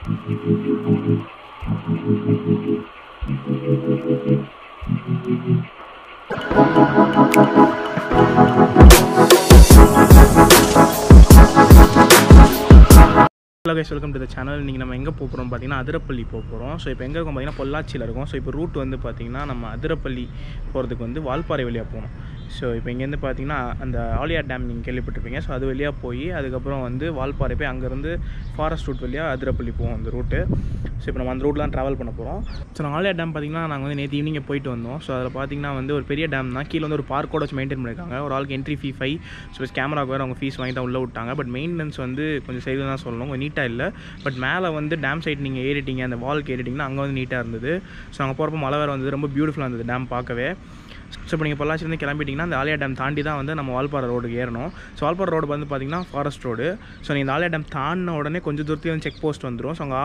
Hello guys, welcome to the channel. இன்னைக்கு நம்ம எங்கே போகிறோம் பார்த்தீங்கன்னா அதிரப்பள்ளி போகிறோம். ஸோ இப்போ எங்கே இருக்கோம் பார்த்தீங்கன்னா பொள்ளாச்சியில் இருக்கும். ஸோ இப்போ ரூட் வந்து பார்த்தீங்கன்னா நம்ம அதிரப்பள்ளி போகிறதுக்கு வந்து வால்பாறை வழியாக போகணும். ஸோ இப்போ இங்கேருந்து பார்த்தீங்கன்னா அந்த ஆலியார் டேம் நீங்கள் கேள்விப்பட்டிருப்பீங்க. ஸோ அது வழியாக போய் அதுக்கப்புறம் வந்து வால்பாறை போய் அங்கேருந்து ஃபாரஸ்ட் ரூட் வழியாக அதிரப்பள்ளி போவோம் அந்த ரூட்டு. ஸோ இப்போ நம்ம அந்த ரூட்டில் தான் ட்ராவல் பண்ண போகிறோம். ஸோ நான் ஆலியார் டேம் பார்த்தீங்கன்னா நாங்கள் வந்து நேற்று ஈவினிங்கே போயிட்டு வந்தோம். ஸோ அதில் பார்த்தீங்கன்னா வந்து ஒரு பெரிய டேம் தான். கீழே வந்து ஒரு பார்க்கோட வச்சு மெயின்டைன் பண்ணியிருக்காங்க. ஒரு ஆளுக்கு என்ட்ரி ஃபீ 5. ஸோ கேமராவுக்கு வேறு அவங்க ஃபீஸ் வாங்கி தான் உள்ளே விட்டாங்க. பட் மெயின்டெனன்ஸ் வந்து கொஞ்சம் சைடில் தான் சொல்லணும், கொஞ்சம் நீட்டாக இல்லை. பட் மேலே வந்து டேம் சைட் நீங்கள் ஏறிட்டீங்க, அந்த வால்க்கு ஏறிட்டிங்கன்னா அங்கே வந்து நீட்டாக இருந்தது. ஸோ அங்கே போகிறப்ப மழை வேறு வந்து ரொம்ப பியூட்டிஃபுல்லாக இருந்தது டேம் பார்க்கவே. ஸோ இப்போ நீங்கள் பொள்ளாச்சிலேருந்து கிளம்பிட்டிங்கன்னா அந்த ஆலியார் டேம் தாண்டி தான் வந்து நம்ம வால்பாறை ரோடுக்கு ஏறணும். ஸோ வால்பாறை ரோடு வந்து பார்த்திங்கன்னா ஃபாரஸ்ட் ரோடு. ஸோ நீங்கள் இந்த ஆலியார் டேம் தாண்டின உடனே கொஞ்சம் தூரத்துலேயே வந்து செக் போஸ்ட் வந்துடும். ஸோ அங்கே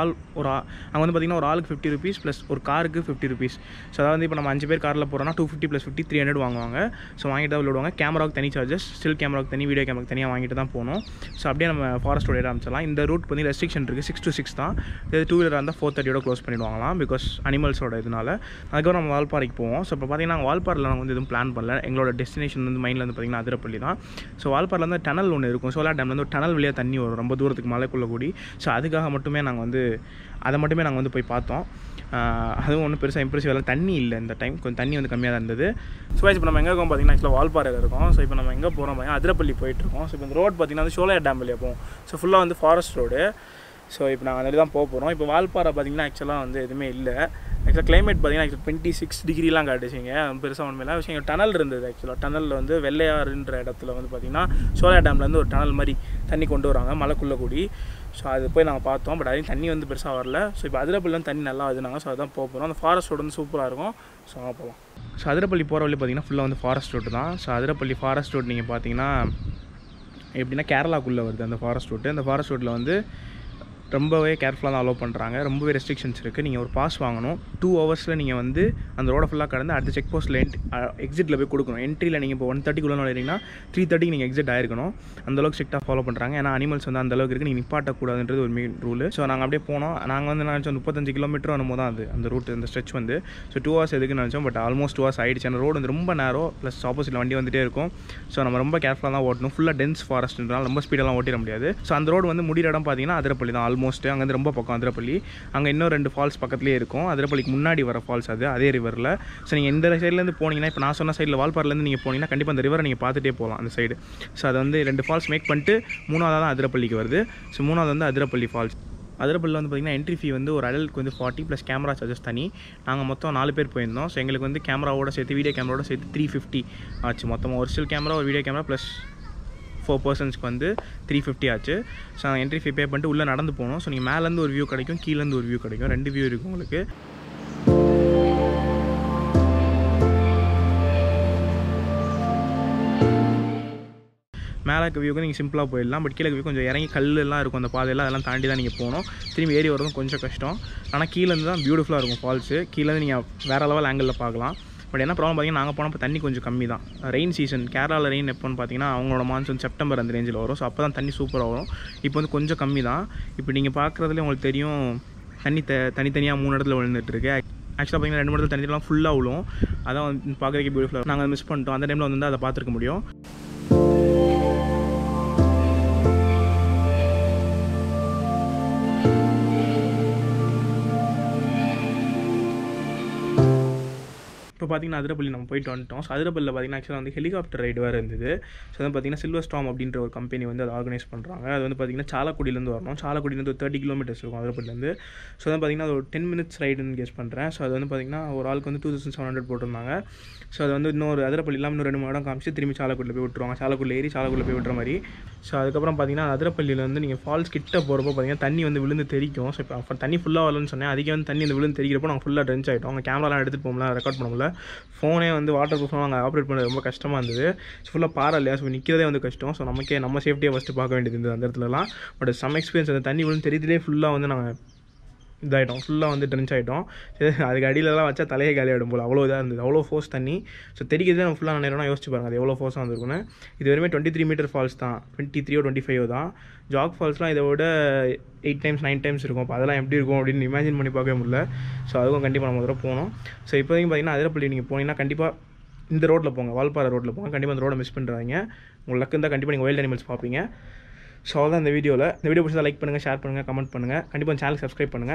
அங்கே வந்து பார்த்திங்கன்னா ஒரு ஆளுக்கு 50 rupees ப்ளஸ் ஒரு காருக்கு 50 rupees. ஸோ அதாவது இப்போ நம்ம 5 பேர் காரில் போகிறோம்னா 250 + 50 300 வாங்குவாங்க. ஸோ வாங்கிட்டு தான் விடுவாங்க. கேமராவுக்கு தனி சார்ஜஸ், ஸ்டில் கேமராவுக்கு தனி, வீடியோ கேமராவுக்கு தனியாக வாங்கிட்டு தான் போகணும். ஸோ அப்படியே நம்ம ஃபாரஸ்ட் ரோடு ஆரம்பிச்சிடலாம். இந்த ரூட் வந்து ரெஸ்ட்ரிக்ஷன் இருக்குது, 6 to 6 தான். இது 2 வீலராக இருந்தால் 4:30 க்ளோஸ் பண்ணிவிடுவாங்களாம், பிகாஸ் அனிமல்ஸோட இதனால. அதுக்கப்புறம் நம்ம வால்பாறைக்கு போவோம். ஸோ இப்போ பார்த்திங்கன்னா வால்பாறையில் நாங்கள் வந்து எதுவும் பிளான் பண்ணல. எங்களோட டெஸ்டினேஷன் வந்து மைண்டில் வந்து பார்த்திங்கன்னா அதிரப்பள்ளி தான். ஸோ வால்பாறையில் வந்து டனல் ஒன்று இருக்கும். சோலார் டேம்லேருந்து ஒரு டனல் வழியாக தண்ணி வரும் ரொம்ப தூரத்துக்கு மலைக்குள்ளே கூடி. ஸோ அதுக்காக மட்டுமே நாங்கள் வந்து நாங்கள் வந்து போய் பார்த்தோம். அதுவும் ஒன்றும் பெருசாக இம்ப்ரெசிவ் இல்லை. தண்ணி இல்லை இந்த டைம், கொஞ்சம் தண்ணி வந்து கம்மியாக தான் இருந்தது. ஸோ இப்போ நம்ம எங்கே இருக்கோம் பார்த்தீங்கன்னா ஆக்சுவலாக வால்பாறையில் இருக்கோம். ஸோ இப்போ நம்ம எங்கே போகிறோம் பார்த்தீங்கன்னா அதிரப்பள்ளி போயிட்டுருக்கோம். ஸோ இப்போ இந்த ரோடு பார்த்திங்கன்னா வந்து சோலார் டேம் வழியாக போவோம். ஸோ ஃபுல்லாக வந்து ஃபாரஸ்ட் ரோடு. ஸோ இப்போ நாங்கள் அதில் தான் போக போகிறோம். இப்போ வால்பாறை பார்த்திங்கன்னா ஆக்சுவலாக வந்து எதுவுமே இல்லை. ஆக்சுவலாக கிளைமேட் பார்த்திங்கன்னா 26 டிகிரிலாம் காட்டுச்சிங்க. பெருசாக ஒன்றுமே விஷயம். டனல் இருந்தது. ஆக்சுவலாக டனலில் வந்து வெள்ளையாறுன்ற இடத்துல வந்து பார்த்திங்கன்னா சோலார் டேம்லேருந்து ஒரு டனல் மாதிரி தண்ணி கொண்டு வராங்க மலைக்குள்ளே கூடி. ஸோ அது போய் நாங்கள் பார்த்தோம். பட் அதையும் தண்ணி வந்து பெருசாக வரல. ஸோ இப்போ அதிரப்பள்ளி வந்து தண்ணி நல்லா வருதுனாங்க. ஸோ அதுதான் போக போகிறோம். அந்த ஃபாரஸ்ட் ரோடு வந்து சூப்பராக இருக்கும். ஸோ அங்கே போகலாம். ஸோ அதிரப்பள்ளி போகிற வழி பார்த்திங்கன்னா ஃபுல்லாக வந்து ஃபாரஸ்ட் ரோடு தான். ஸோ அதிரப்பள்ளி ஃபாரஸ்ட் ரோடு நீங்கள் பார்த்தீங்கன்னா எப்படின்னா கேரளாக்குள்ளே வருது அந்த ஃபாரஸ்ட் ரோடு. அந்த ஃபாரஸ்ட் ரோட்டில் வந்து ரொம்பவே கேர்ஃபுல்லாக தான் அலோவ் பண்ணுறாங்க. ரொம்பவே ரெஸ்ட்ரிக்ஷன்ஸ் இருக்குது. நீங்கள் ஒரு பாஸ் வாங்கணும். 2 hours நீங்கள் வந்து அந்த ரோடை ஃபுல்லாக கடந்து அடுத்த செக் போஸ்ட்டில் எக்ஸிட்டில் போய் கொடுக்கணும். என்ட்ரியில் நீங்கள் இப்போ 1:30 நுழைறீங்கன்னா 3:30 நீங்கள் எக்ஸிட் ஆகிருக்கணும். அந்தளவுக்கு ஸ்ட்ரிக்டாக ஃபாலோ பண்ணுறாங்க. ஏன்னா அனிமல்ஸ் வந்து அந்தளவுக்கு இருக்குது, நீங்கள் நிப்பாட்டக்கூடாதுன்றது ஒரு மெயின் ரூல். ஸோ நாங்கள் அப்படியே போனோம். நாங்கள் வந்து நினச்சோம் 35 கிலோமீட்டர் என்னமோ தான் அது அந்த ரூட், அந்த ஸ்ட்ரெச் வந்து. ஸோ 2 hours எதுக்குன்னு நினச்சோம். பட் ஆல்மோஸ்ட் 2 hours ஆகிடுச்சு. அந்த ரோடு வந்து ரொம்ப நேரோ, ப்ளஸ் ஆப்போசிட்டில் வண்டி வந்துகிட்டே இருக்கும். ஸோ நம்ம ரொம்ப கேர்ஃபுல்லாக தான் ஓட்டணும். ஃபுல்லாக டென்ஸ் ஃபாரஸ்ட்னால ரொம்ப ஸ்பீடெல்லாம் ஓட்டிட முடியாது. ஸோ அந்த ரோடு வந்து முடிகிற இடம் பார்த்தீங்கன்னா அதிரப்பள்ளி தான் ஆல்மோஸ்ட். அங்கே வந்து ரொம்ப பக்கம் அதிரப்பள்ளி. அங்கே இன்னும் 2 ஃபால்ஸ் பக்கத்துலேயே இருக்கும். அதிரப்பள்ளிக்கு முன்னாடி வர ஃபால்ஸ் அது அதே ரிவரில். ஸோ நீங்கள் இந்த சைட்லேருந்து போனீங்கன்னா, இப்போ நான் சொன்ன சைடில் வால்பாறைலேருந்து நீங்கள் போனீங்கன்னா கண்டிப்பாக அந்த ரிவரை நீங்கள் பார்த்துட்டே போகலாம் அந்த சைடு. ஸோ அது வந்து 2 ஃபால்ஸ் மேக் பண்ணிட்டு 3வது தான் அதிரப்பள்ளிக்கு வருது. ஸோ 3வது வந்து அதிரப்பள்ளி ஃபால்ஸ். அதிரப்பள்ளியில் வந்து பார்த்திங்கன்னா என்ட்ரி ஃபீ வந்து ஒரு அடல்ட்க்கு வந்து 40 + கேமரா சார்ஜஸ் தனி. நாங்கள் மொத்தம் 4 பேர் போயிருந்தோம். ஸோ எங்களுக்கு வந்து கேமராவோட சேர்த்து, வீடியோ கேமராவோட சேர்த்து 350 ஆச்சு மொத்தமாக. ஒரு ஸ்டில் கேமரா, ஒரு வீடியோ கேமரா ப்ளஸ் 4 personsக்கு வந்து 350 ஆச்சு. ஸோ நாங்கள் என்ட்ரி ஃபீ பே பண்ணிட்டு உள்ளே நடந்து போனோம். ஸோ நீங்கள் மேலேருந்து ஒரு வியூ கிடைக்கும், கீழேருந்து ஒரு வியூ கிடைக்கும். 2 வியூ இருக்கும் உங்களுக்கு. மேலே இருக்க வியூக்கு நீங்கள் சிம்பிளாக போயிடலாம். பட் கீழே வியூ கொஞ்சம் இறங்கி கல்லெல்லாம் இருக்கும் அந்த பாதையெல்லாம், அதெல்லாம் தாண்டி தான் நீங்கள் போகணும். திரும்பி ஏறி வரதும் கொஞ்சம் கஷ்டம். ஆனால் கீழேருந்து தான் பியூட்டிஃபுல்லாக இருக்கும் ஃபால்ஸு. கீழேருந்து நீங்கள் வேறு லெவல் ஆங்கிளில் பார்க்கலாம். பட் என்ன ப்ராப்ளம் பார்த்தீங்கன்னா, நாங்கள் போனப்போ தண்ணி கொஞ்சம் கம்மி தான். ரெயின் சீசன், கேரளாவில் ரெயின் எப்போன்னு பார்த்தீங்கன்னா அவங்களோட மான்சூன் செப்டம்பர் அந்த ரேஞ்சில் வரும். ஸோ அப்போ தான் தண்ணி சூப்பராக வரும். இப்போ வந்து கொஞ்சம் கம்மி தான். இப்போ நீங்கள் பார்க்குறதுலேயே உங்களுக்கு தெரியும், தண்ணி தனித்தனியாக 3 இடத்துல விழுந்துட்டுருக்கு. ஆக்சுவலாக பார்த்தீங்கன்னா 2 இடத்துல தண்ணிலாம் ஃபுல்லாக விழும். அதான் வந்து பார்க்குறதுக்கு பியூட்டிஃபுல்லாக. நாங்கள் மிஸ் பண்ணிட்டோம். அந்த டைமில் வந்து அதை பார்த்துருக்க முடியும். இப்போ பார்த்திங்கன்னா அதிரப்பள்ளி நம்ம போயிட்டு வந்துட்டோம். ஸோ அதிரப்பள்ளியில் பார்த்திங்கன்னா ஆக்சுவலாக வந்து ஹெலிகாப்டர் ரைடு வேறு இருந்தது. ஸோ வந்து பார்த்திங்கன்னா சில்வர் ஸ்டார்ம் அப்படின்ற ஒரு கம்பெனி வந்து அதை ஆர்கனைஸ் பண்ணுறாங்க. அது வந்து பார்த்திங்கன்னா சாலக்குடியிலேருந்து வரணும். சாலக்குடியிலேருந்து ஒரு 30 kilometers இருக்கும் அதிரப்பள்ளிலேருந்து. ஸோ வந்து பார்த்திங்கன்னா அது ஒரு 10 minutes ரைடுன்னு கெஸ் பண்ணுறேன். ஸோ அது வந்து பார்த்திங்கன்னா ஒரு ஆளுக்கு வந்து 2700 போட்டிருந்தாங்க. ஸோ அது வந்து இன்னொரு அதிரப்பள்ளி இல்லாமல் இன்னும் 2-3 இடம் காமிச்சு திரும்பி சாலக்குடியில் போய் விட்டுருவாங்க. சாலக்குடியில் ஏறி சாலக்குடியில் போய் விட்டுற மாதிரி. ஸோ அதுக்கப்புறம் பார்த்திங்கன்னா அதிரப்பள்ளியில் வந்து நீங்கள் ஃபால்ஸ் கிட்ட போகிறப்போ பார்த்திங்கன்னா தண்ணி வந்து விழுந்து தெரிக்கும். ஸோ இப்போ தண்ணி ஃபுல்லாக வரலன்னு சொன்னேன். அதுக்கே வந்து தண்ணி அந்த விழுந்து தெரிக்கிறப்போ நாங்கள் ஃபுல்லாக ட்ரென்ச் ஆகிட்டோம். அவங்க கேமராலாம் எடுத்துகிட்டு போகல, ரெக்கார்ட் பண்ண முடியல. ஃபோனே வந்து வாட்டர் ப்ரூஃப்லாம் நாங்கள் ஆப்ரேட் பண்ணது ரொம்ப கஷ்டமாக இருந்தது. ஸோ ஃபுல்லாக பாறை இல்லையா, ஸோ நிற்கிறதே வந்து கஷ்டம். ஸோ நம்ம சேஃப்டியாக ஃபஸ்ட்டு பார்க்க வேண்டியது இருந்தது அந்த இடத்துலலாம். But some experience. அந்த தண்ணி விழுந்து தெரியுதுலேயே ஃபுல்லாக வந்து நாங்கள் இதாகிட்டோம், ஃபுல்லாக வந்து ட்ரென்ச் ஆகிட்டோம். அதுக்கு அடியிலலாம் வச்சா தலையே காலி ஆகிடும் போல், அவ்வளோ இதாக இருந்தது, அவ்வளோ ஃபோர்ஸ் தண்ணி. ஸோ தெரிக்கிறதே நம்ம ஃபுல்லாக நேரம்னா யோசிச்சு பாருங்கள் அது எவ்வளோ ஃபோர்ஸாக வந்துருக்குன்னு. இது வரைமே 23 மீட்டர் ஃபால்ஸ் தான், 23 or 25 தான். ஜாக் ஃபால்ஸ்லாம் இதை விட 8 times 9 times இருக்கும். அப்போ அதெல்லாம் எப்படி இருக்கும் அப்படின்னு இமேஜின் பண்ணி பார்க்கவே முடியல. ஸோ அதுவும் கண்டிப்பாக நம்ம தடவை போகணும். ஸோ இப்போதைக்கு பார்த்தீங்கன்னா அதிரப்பள்ளி நீங்கள் போனீங்கன்னா கண்டிப்பாக இந்த ரோட்டில் போங்க, வால்பாறை ரோட்டில் போங்க. கண்டிப்பாக அந்த ரோடை மிஸ் பண்ணுறாங்க. உங்களுக்கு லக்கு இருந்தால் கண்டிப்பாக நீங்கள் வைல்ட் அனிமல்ஸ் பார்ப்பீங்க. ஸோ அதான் இந்த வீடியோ பிடிச்சதா லைக் பண்ணுங்கள், ஷேர் பண்ணுங்கள், கமெண்ட் பண்ணுங்கள். கண்டிப்பாக சேனல் சப்ஸ்கிரைப் பண்ணுங்கள்.